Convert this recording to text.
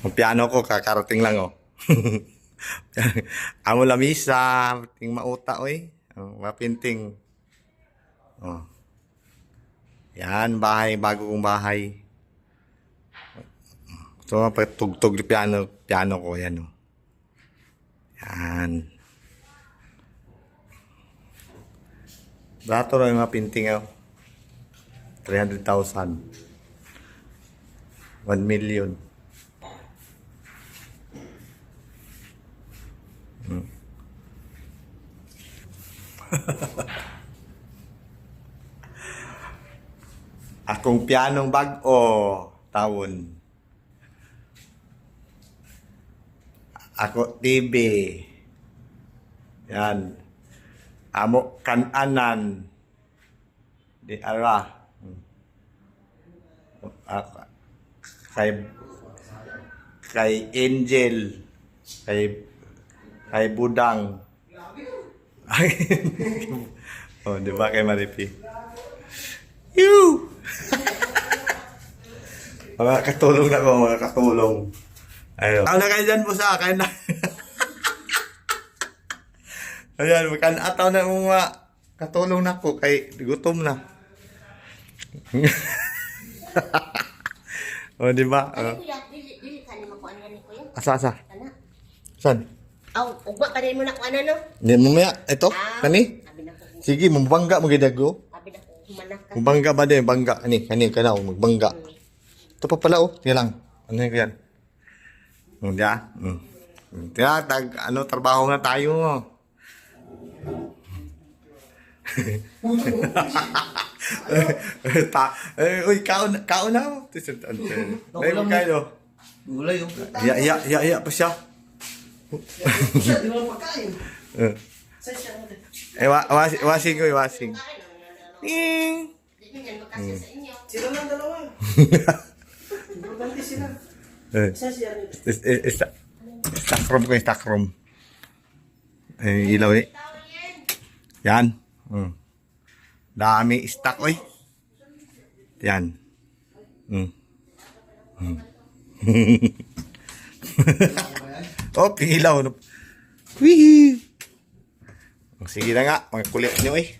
Ang piano ko, kakarating lang, oh. Amo lamisa, ting mauta, oy. Oh, mapinting. Oh. Yan, bahay, bago kong bahay. So, pagtugtog ng piano ko, yan, oh. Yan. Brato lang yung mga pinting, oh. 300,000. 1 million. Akong pianong bag-o tawon. Ako TV. Yan. Amo kananan. Di ara. Ako, kay Angel. Kay Budang. Oh, di ba kay Maripi? You! Mga katulong na ko, mga katulong. Ayun. Tao na kayo dyan po sa akin. Ayan, ataw na mga katulong na ko kay gutom na. O, di ba? Dili ka ni makuan gani ko yun. Asa? Ana. Saan? Aw, ugma ka rin mo na kuan no. Hindi, mamaya. Ito? Kani? Abi na ko. Sige, mabangga mo gidago. Abi na ko humanak ka. Magbangga ba din? Bangga. Kani, kanaw, magbangga. Ito pa pala, oh. Tingnan lang. Ano yan? Diyan. Diyan, trabaho na tayo. Uy, kaon na. May magkayo. Gulay yung Ya pa siya. siya, di mo pagkain. Sa siya. Wasing ko, wasing. Ting! Dili yan makasya sa inyo. Sila lang dalawa. Importante sila. Sa siya. Stock room. Ilaw eh. Yan. Dami stock, oy. Yan. Oh, pingilaw. Wee! Sige na nga, mga kulit nyo eh.